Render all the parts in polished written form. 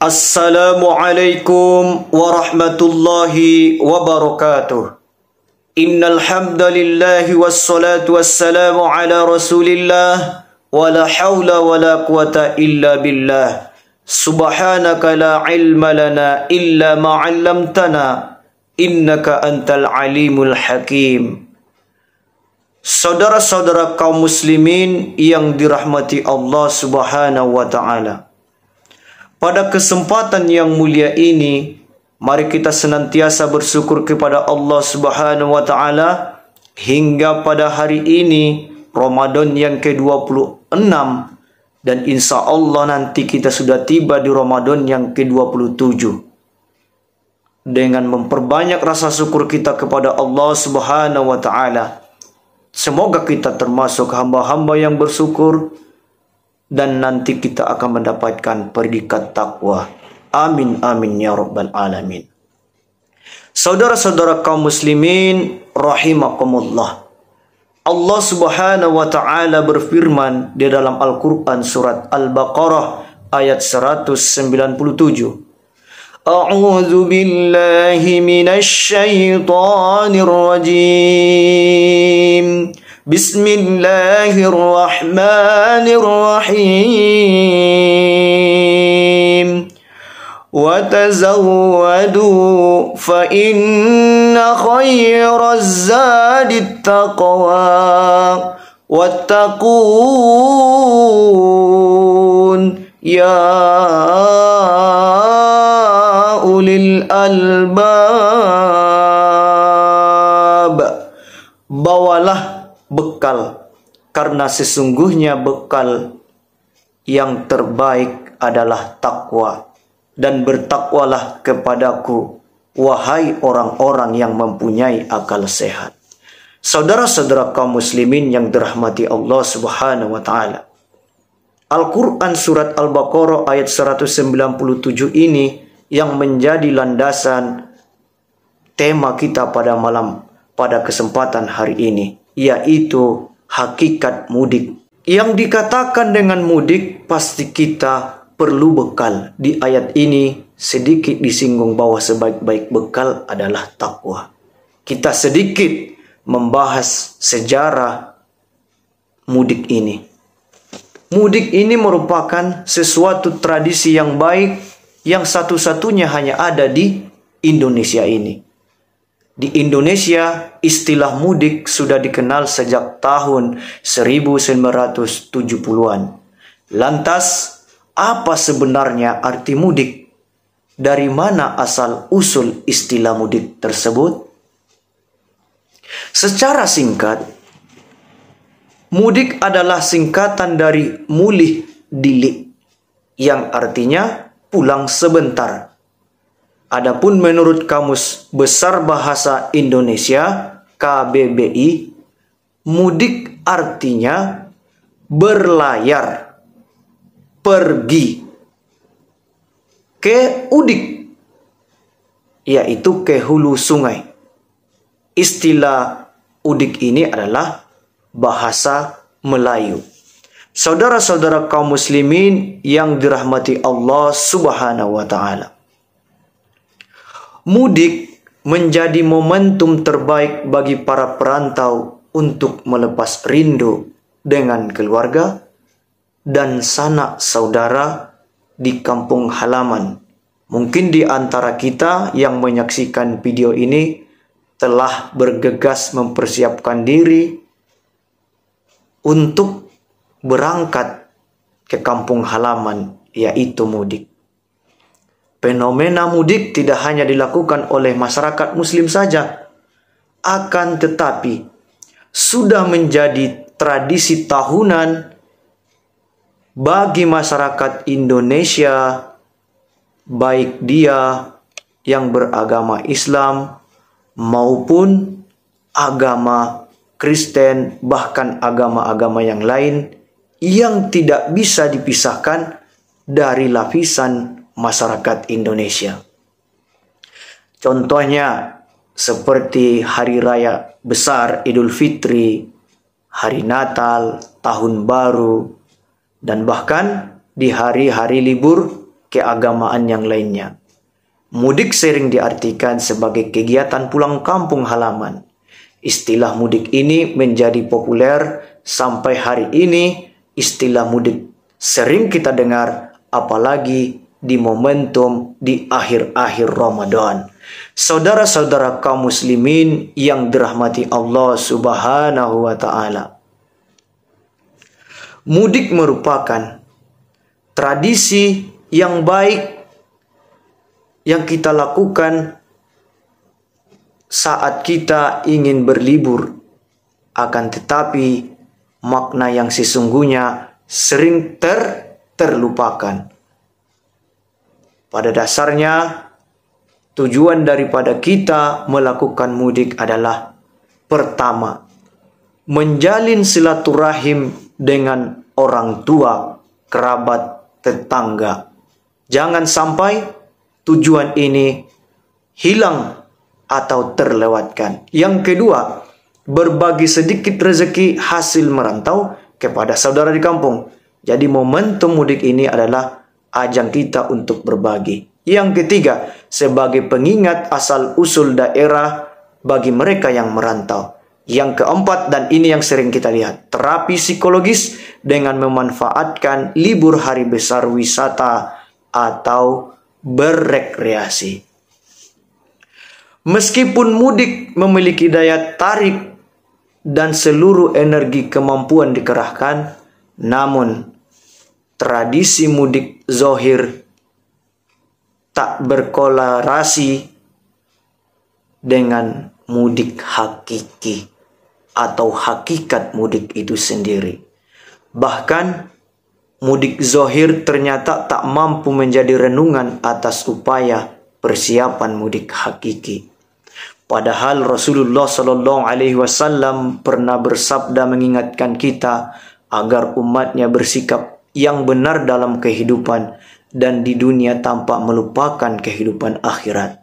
Assalamualaikum warahmatullahi wabarakatuh. Innal hamdalillahi wassalatu wassalamu ala Rasulillah wala haula wala quwata illa billah. Subhanaka la ilma lana illa ma 'allamtana innaka antal alimul hakim. Saudara-saudara kaum muslimin yang dirahmati Allah Subhanahu wa taala. Pada kesempatan yang mulia ini, mari kita senantiasa bersyukur kepada Allah Subhanahu wa taala hingga pada hari ini Ramadan yang ke-26 dan insya Allah nanti kita sudah tiba di Ramadan yang ke-27. Dengan memperbanyak rasa syukur kita kepada Allah Subhanahu wa taala, semoga kita termasuk hamba-hamba yang bersyukur dan nanti kita akan mendapatkan predikat takwa. Amin amin ya rabbal alamin. Saudara-saudara kaum muslimin rahimakumullah. Allah Subhanahu wa taala berfirman di dalam Al-Qur'an surat Al-Baqarah ayat 197. A'udzu billahi minasy syaithanir rajim. Bismillahirrahmanirrahim. Wa tazawwadu fa inna khairaz zadit taqwa wattaqun ya ulil albab. Bawalah bekal, karena sesungguhnya bekal yang terbaik adalah takwa, dan bertakwalah kepadaku wahai orang-orang yang mempunyai akal sehat. Saudara-saudara kaum muslimin yang dirahmati Allah Subhanahu wa taala, Al-Qur'an surat Al-Baqarah ayat 197 ini yang menjadi landasan tema kita pada kesempatan hari ini, yaitu hakikat mudik. Yang dikatakan dengan mudik pasti kita perlu bekal. Di ayat ini sedikit disinggung bahwa sebaik-baik bekal adalah takwa. Kita sedikit membahas sejarah mudik ini. Mudik ini merupakan sesuatu tradisi yang baik yang satu-satunya hanya ada di Indonesia ini. Di Indonesia, istilah mudik sudah dikenal sejak tahun 1970-an. Lantas, apa sebenarnya arti mudik? Dari mana asal-usul istilah mudik tersebut? Secara singkat, mudik adalah singkatan dari mulih dilik, yang artinya pulang sebentar. Adapun menurut Kamus Besar Bahasa Indonesia KBBI, mudik artinya berlayar, pergi ke udik, yaitu ke hulu sungai. Istilah udik ini adalah bahasa Melayu. Saudara-saudara kaum muslimin yang dirahmati Allah Subhanahu wa taala, mudik menjadi momentum terbaik bagi para perantau untuk melepas rindu dengan keluarga dan sanak saudara di kampung halaman. Mungkin di antara kita yang menyaksikan video ini telah bergegas mempersiapkan diri untuk berangkat ke kampung halaman, yaitu mudik. Fenomena mudik tidak hanya dilakukan oleh masyarakat muslim saja, akan tetapi sudah menjadi tradisi tahunan bagi masyarakat Indonesia, baik dia yang beragama Islam maupun agama Kristen, bahkan agama-agama yang lain yang tidak bisa dipisahkan dari lapisan masyarakat Indonesia. Contohnya seperti hari raya besar Idul Fitri, hari Natal, Tahun Baru, dan bahkan di hari-hari libur keagamaan yang lainnya. Mudik sering diartikan sebagai kegiatan pulang kampung halaman. Istilah mudik ini menjadi populer sampai hari ini. Istilah mudik sering kita dengar, apalagi di momentum di akhir-akhir Ramadan. Saudara-saudara kaum muslimin yang dirahmati Allah Subhanahu wa taala. Mudik merupakan tradisi yang baik yang kita lakukan saat kita ingin berlibur, akan tetapi makna yang sesungguhnya sering terlupakan. Pada dasarnya, tujuan daripada kita melakukan mudik adalah pertama, menjalin silaturahim dengan orang tua, kerabat, tetangga. Jangan sampai tujuan ini hilang atau terlewatkan. Yang kedua, berbagi sedikit rezeki hasil merantau kepada saudara di kampung. Jadi momentum mudik ini adalah ajang kita untuk berbagi. Yang ketiga, sebagai pengingat asal-usul daerah bagi mereka yang merantau. Yang keempat, dan ini yang sering kita lihat, terapi psikologis dengan memanfaatkan libur hari besar wisata atau berrekreasi. Meskipun mudik memiliki daya tarik dan seluruh energi kemampuan dikerahkan, namun tradisi mudik zohir tak berkolerasi dengan mudik hakiki atau hakikat mudik itu sendiri. Bahkan mudik zohir ternyata tak mampu menjadi renungan atas upaya persiapan mudik hakiki. Padahal Rasulullah Shallallahu Alaihi Wasallam pernah bersabda mengingatkan kita agar umatnya bersikap yang benar dalam kehidupan dan di dunia tanpa melupakan kehidupan akhirat.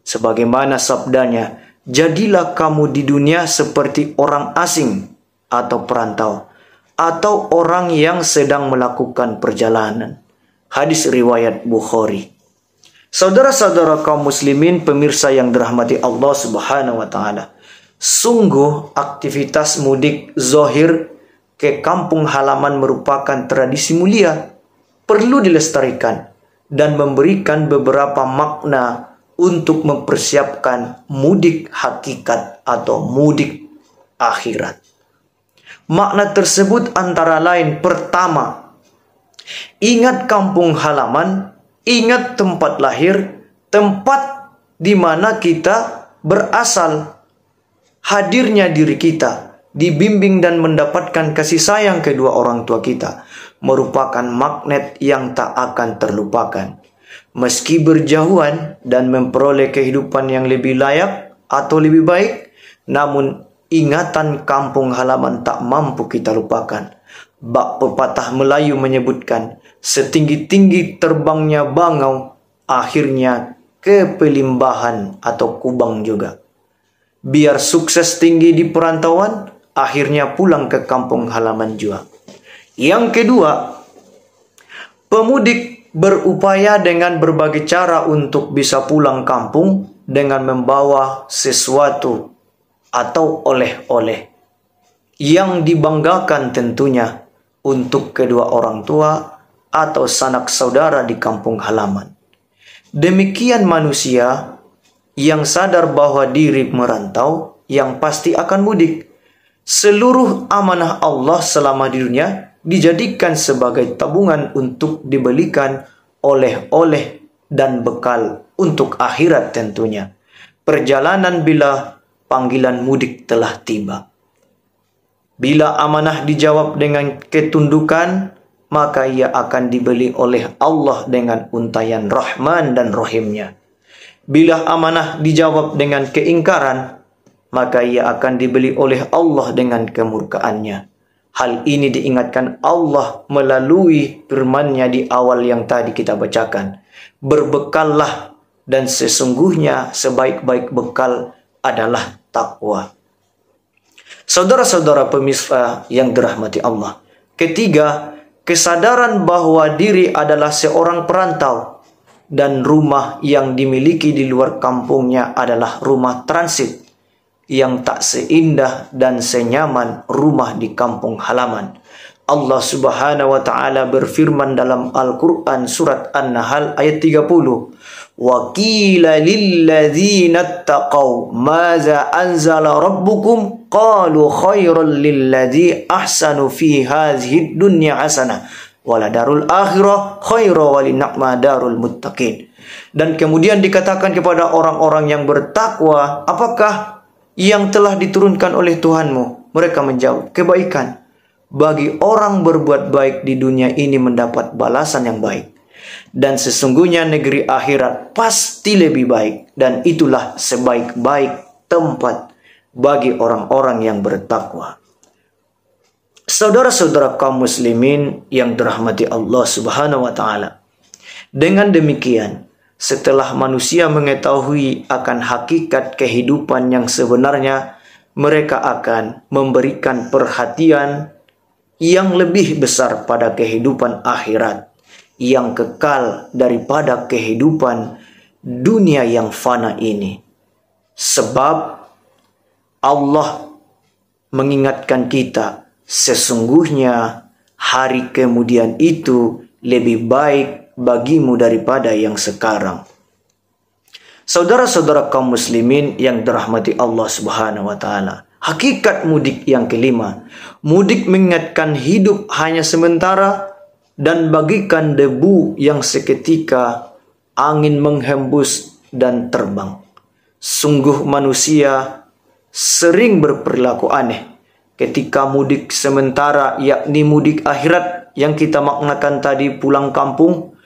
Sebagaimana sabdanya, jadilah kamu di dunia seperti orang asing atau perantau, atau orang yang sedang melakukan perjalanan. Hadis riwayat Bukhari. Saudara-saudara kaum muslimin, pemirsa yang dirahmati Allah Subhanahu wa taala. Sungguh aktivitas mudik zohir ke kampung halaman merupakan tradisi mulia, perlu dilestarikan dan memberikan beberapa makna untuk mempersiapkan mudik hakikat atau mudik akhirat. Makna tersebut antara lain, pertama, ingat kampung halaman, ingat tempat lahir, tempat di mana kita berasal, hadirnya diri kita, dibimbing dan mendapatkan kasih sayang kedua orang tua kita, merupakan magnet yang tak akan terlupakan. Meski berjauhan dan memperoleh kehidupan yang lebih layak atau lebih baik, namun ingatan kampung halaman tak mampu kita lupakan. Bak pepatah Melayu menyebutkan, setinggi-tinggi terbangnya bangau, akhirnya ke Pelimbahan atau Kubang juga. Biar sukses tinggi di perantauan, akhirnya pulang ke kampung halaman juga. Yang kedua, pemudik berupaya dengan berbagai cara untuk bisa pulang kampung dengan membawa sesuatu atau oleh-oleh yang dibanggakan tentunya untuk kedua orang tua atau sanak saudara di kampung halaman. Demikian manusia yang sadar bahwa diri merantau yang pasti akan mudik. Seluruh amanah Allah selama di dunia dijadikan sebagai tabungan untuk dibelikan oleh-oleh dan bekal untuk akhirat tentunya. Perjalanan bila panggilan mudik telah tiba. Bila amanah dijawab dengan ketundukan, maka ia akan dibeli oleh Allah dengan untayan Rahman dan Rahimnya. Bila amanah dijawab dengan keingkaran, maka ia akan dibeli oleh Allah dengan kemurkaannya. Hal ini diingatkan Allah melalui firman-Nya di awal yang tadi kita bacakan. Berbekallah, dan sesungguhnya sebaik-baik bekal adalah takwa. Saudara-saudara pemirsa yang dirahmati Allah. Ketiga, kesadaran bahwa diri adalah seorang perantau dan rumah yang dimiliki di luar kampungnya adalah rumah transit yang tak seindah dan senyaman rumah di kampung halaman. Allah Subhanahu wa taala berfirman dalam Al-Qur'an surat An-Nahl ayat 30. Wa qila lil ladzina taqaw madza anzala rabbukum qalu khairal lil ladzi ahsanu fi hadhihi dunya hasanah wala darul akhirah khairu wa lin'ma darul muttaqin. Dan kemudian dikatakan kepada orang-orang yang bertakwa, apakah yang telah diturunkan oleh Tuhanmu? Mereka menjawab, kebaikan. Bagi orang berbuat baik di dunia ini mendapat balasan yang baik. Dan sesungguhnya negeri akhirat pasti lebih baik. Dan itulah sebaik-baik tempat bagi orang-orang yang bertakwa. Saudara-saudara kaum muslimin yang dirahmati Allah Subhanahu wa taala. Dengan demikian, setelah manusia mengetahui akan hakikat kehidupan yang sebenarnya, mereka akan memberikan perhatian yang lebih besar pada kehidupan akhirat yang kekal daripada kehidupan dunia yang fana ini. Sebab Allah mengingatkan kita, sesungguhnya hari kemudian itu lebih baik bagimu daripada yang sekarang. Saudara-saudara kaum muslimin yang dirahmati Allah Subhanahu wa taala. Hakikat mudik yang kelima. Mudik mengingatkan hidup hanya sementara dan bagikan debu yang seketika angin menghembus dan terbang. Sungguh manusia sering berperilaku aneh ketika mudik sementara, yakni mudik akhirat yang kita maknakan tadi pulang kampung,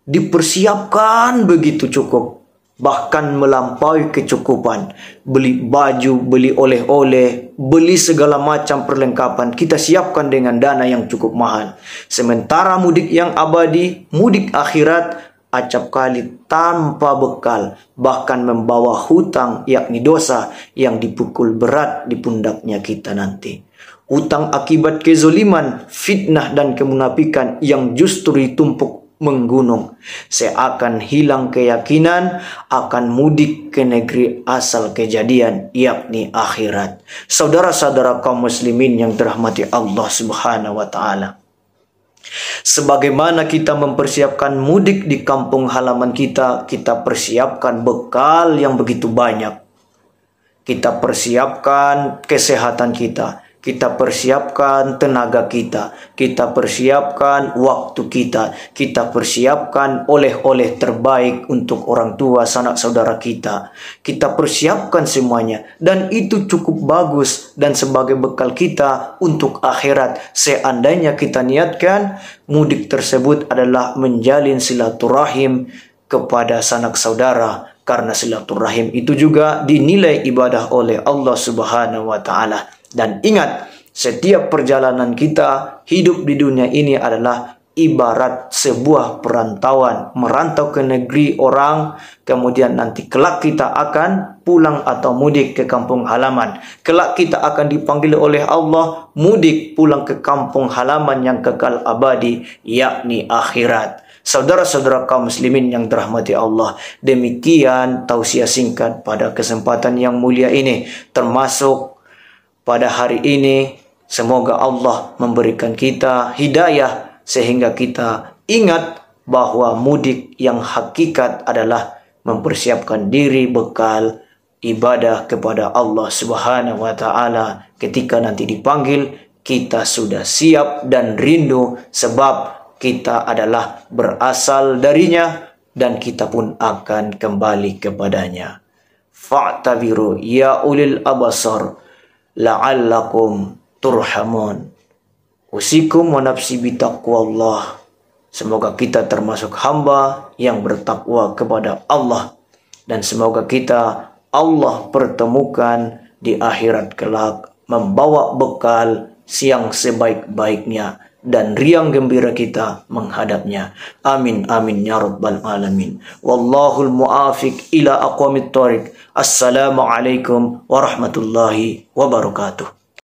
dipersiapkan begitu cukup, bahkan melampaui kecukupan. Beli baju, beli oleh-oleh, beli segala macam perlengkapan kita siapkan dengan dana yang cukup mahal. Sementara mudik yang abadi, mudik akhirat, acap kali tanpa bekal, bahkan membawa hutang, yakni dosa yang dipukul berat di pundaknya kita nanti. Hutang akibat kezoliman, fitnah dan kemunafikan yang justru ditumpuk menggunung. Seakan hilang keyakinan akan mudik ke negeri asal kejadian, yakni akhirat. Saudara-saudara kaum muslimin yang dirahmati Allah Subhanahu wa taala. Sebagaimana kita mempersiapkan mudik di kampung halaman kita, kita persiapkan bekal yang begitu banyak. Kita persiapkan kesehatan kita. Kita persiapkan tenaga kita, kita persiapkan waktu kita, kita persiapkan oleh-oleh terbaik untuk orang tua, sanak saudara kita. Kita persiapkan semuanya dan itu cukup bagus dan sebagai bekal kita untuk akhirat. Seandainya kita niatkan mudik tersebut adalah menjalin silaturahim kepada sanak saudara, karena silaturahim itu juga dinilai ibadah oleh Allah Subhanahu wa taala. Dan ingat, setiap perjalanan kita hidup di dunia ini adalah ibarat sebuah perantauan, merantau ke negeri orang, kemudian nanti kelak kita akan pulang atau mudik ke kampung halaman. Kelak kita akan dipanggil oleh Allah mudik pulang ke kampung halaman yang kekal abadi, yakni akhirat. Saudara-saudara kaum muslimin yang dirahmati Allah, demikian tausiah singkat pada kesempatan yang mulia ini, termasuk pada hari ini. Semoga Allah memberikan kita hidayah sehingga kita ingat bahwa mudik yang hakikat adalah mempersiapkan diri bekal ibadah kepada Allah Subhanahu wa taala. Ketika nanti dipanggil, kita sudah siap dan rindu sebab kita adalah berasal darinya dan kita pun akan kembali kepadanya. Fa'tabiru ya ulil abasar la'allakum turhamun. Usikum wa nafsi bitaqwallah. Semoga kita termasuk hamba yang bertakwa kepada Allah. Dan semoga kita Allah pertemukan di akhirat kelak membawa bekal siang sebaik-baiknya dan riang gembira kita menghadapnya. Amin amin ya rabbal alamin. Wallahul muafiq ila aqwamit thoriq. Assalamualaikum warahmatullahi wabarakatuh.